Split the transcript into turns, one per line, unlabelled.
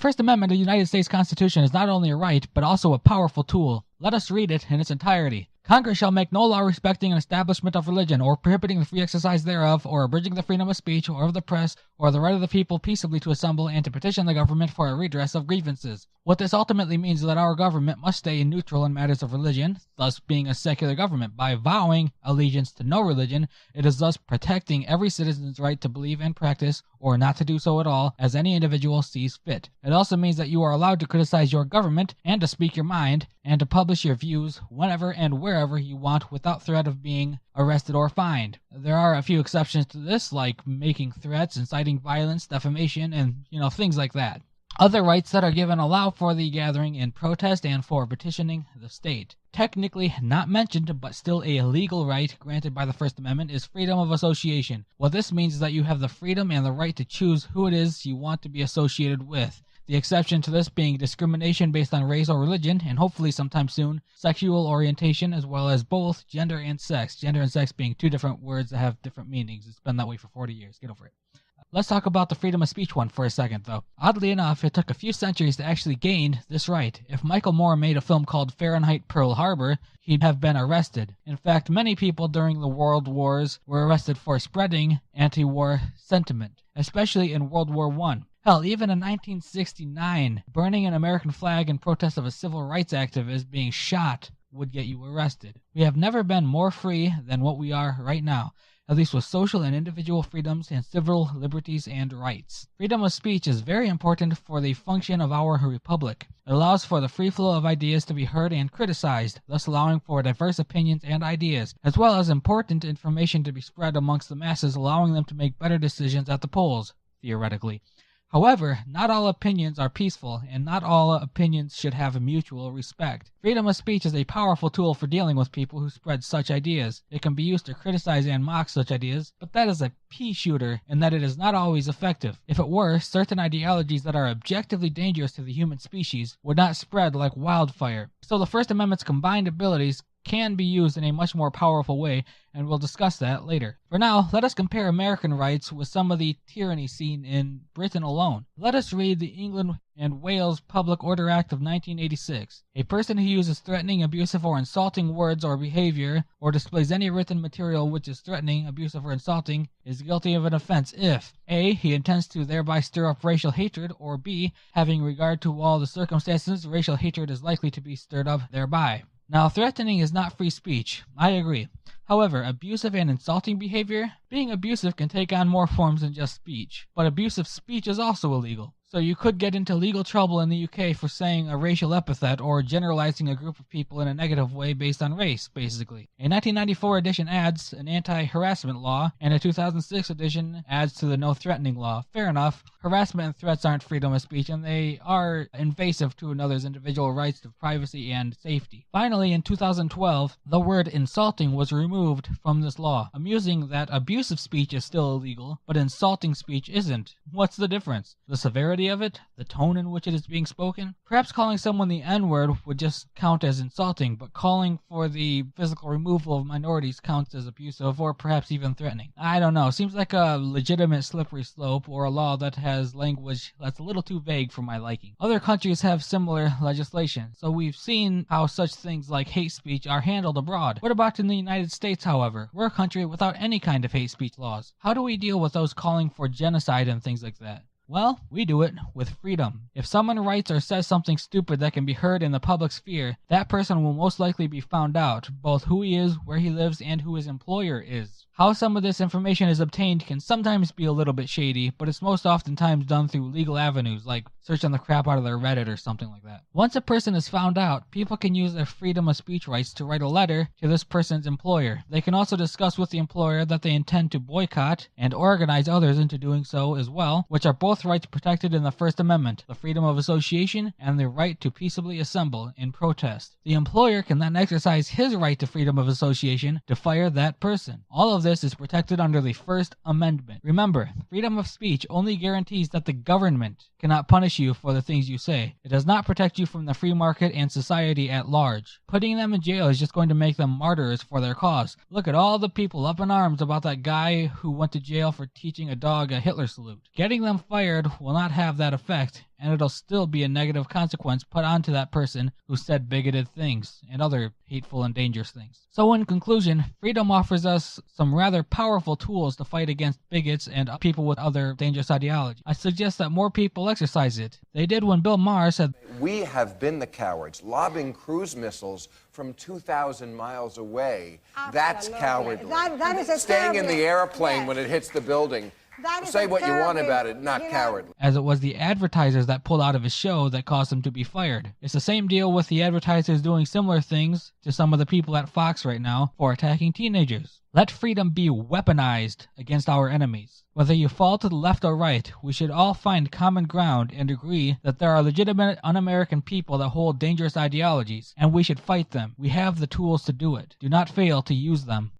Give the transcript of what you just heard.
First Amendment of the United States Constitution is not only a right, but also a powerful tool. Let us read it in its entirety. Congress shall make no law respecting an establishment of religion, or prohibiting the free exercise thereof, or abridging the freedom of speech, or of the press, or the right of the people peaceably to assemble and to petition the government for a redress of grievances. What this ultimately means is that our government must stay neutral in matters of religion, thus being a secular government. By vowing allegiance to no religion, it is thus protecting every citizen's right to believe and practice, or not to do so at all, as any individual sees fit. It also means that you are allowed to criticize your government, and to speak your mind, and to publish your views whenever and wherever you want without threat of being arrested or fined. There are a few exceptions to this, like making threats, inciting violence, defamation, and, things like that. Other rights that are given allow for the gathering in protest and for petitioning the state. Technically not mentioned, but still a legal right granted by the First Amendment, is freedom of association. What this means is that you have the freedom and the right to choose who it is you want to be associated with. The exception to this being discrimination based on race or religion, and hopefully sometime soon, sexual orientation, as well as both gender and sex. Gender and sex being two different words that have different meanings. It's been that way for 40 years. Get over it. Let's talk about the freedom of speech one for a second, though. Oddly enough, it took a few centuries to actually gain this right. If Michael Moore made a film called Fahrenheit Pearl Harbor, he'd have been arrested. In fact, many people during the World Wars were arrested for spreading anti-war sentiment, especially in World War I. Hell, even in 1969, burning an American flag in protest of a civil rights activist being shot would get you arrested. We have never been more free than what we are right now, at least with social and individual freedoms and civil liberties and rights. Freedom of speech is very important for the function of our republic. It allows for the free flow of ideas to be heard and criticized, thus allowing for diverse opinions and ideas, as well as important information to be spread amongst the masses, allowing them to make better decisions at the polls, theoretically. However, not all opinions are peaceful, and not all opinions should have mutual respect. Freedom of speech is a powerful tool for dealing with people who spread such ideas. It can be used to criticize and mock such ideas, but that is a pea shooter in that it is not always effective. If it were, certain ideologies that are objectively dangerous to the human species would not spread like wildfire. So the First Amendment's combined abilities can be used in a much more powerful way, and we'll discuss that later. For now, let us compare American rights with some of the tyranny seen in Britain alone. Let us read the England and Wales Public Order Act of 1986. A person who uses threatening, abusive, or insulting words or behavior, or displays any written material which is threatening, abusive, or insulting, is guilty of an offense if A. He intends to thereby stir up racial hatred, or B. Having regard to all the circumstances, racial hatred is likely to be stirred up thereby. Now, threatening is not free speech. I agree. However, abusive and insulting behavior, being abusive can take on more forms than just speech. But abusive speech is also illegal. So you could get into legal trouble in the UK for saying a racial epithet or generalizing a group of people in a negative way based on race, basically. A 1994 edition adds an anti-harassment law, and a 2006 edition adds to the no-threatening law. Fair enough. Harassment and threats aren't freedom of speech, and they are invasive to another's individual rights to privacy and safety. Finally, in 2012, the word insulting was removed from this law. Amusing that abusive speech is still illegal, but insulting speech isn't. What's the difference? The severity of it? The tone in which it is being spoken? Perhaps calling someone the N-word would just count as insulting, but calling for the physical removal of minorities counts as abusive, or perhaps even threatening. I don't know. Seems like a legitimate slippery slope, or a law that has language that's a little too vague for my liking. Other countries have similar legislation, so we've seen how such things like hate speech are handled abroad. What about in the United States, however? We're a country without any kind of hate speech laws. How do we deal with those calling for genocide and things like that? Well, we do it with freedom. If someone writes or says something stupid that can be heard in the public sphere, that person will most likely be found out, both who he is, where he lives, and who his employer is. How some of this information is obtained can sometimes be a little bit shady, but it's most oftentimes done through legal avenues, like searching the crap out of their Reddit or something like that. Once a person is found out, people can use their freedom of speech rights to write a letter to this person's employer. They can also discuss with the employer that they intend to boycott and organize others into doing so as well, which are both rights protected in the First Amendment, the freedom of association and the right to peaceably assemble in protest. The employer can then exercise his right to freedom of association to fire that person. All of this is protected under the First Amendment. Remember, freedom of speech only guarantees that the government cannot punish you for the things you say. It does not protect you from the free market and society at large. Putting them in jail is just going to make them martyrs for their cause. Look at all the people up in arms about that guy who went to jail for teaching a dog a Hitler salute. Getting them fired will not have that effect. and it'll still be a negative consequence put onto that person who said bigoted things and other hateful and dangerous things. So in conclusion, freedom offers us some rather powerful tools to fight against bigots and people with other dangerous ideology. I suggest that more people exercise it. They did when Bill Maher said,
"We have been the cowards, lobbing cruise missiles from 2,000 miles away. That's cowardly.
That is a
Staying in the airplane
yes.
when it hits the building.
That is
Say
a
what you want
terribly,
about it, not cowardly."
as it was the advertisers that pulled out of his show that caused him to be fired. It's the same deal with the advertisers doing similar things to some of the people at Fox right now for attacking teenagers. Let freedom be weaponized against our enemies. Whether you fall to the left or right, we should all find common ground and agree that there are legitimate un-American people that hold dangerous ideologies, and we should fight them. We have the tools to do it. Do not fail to use them.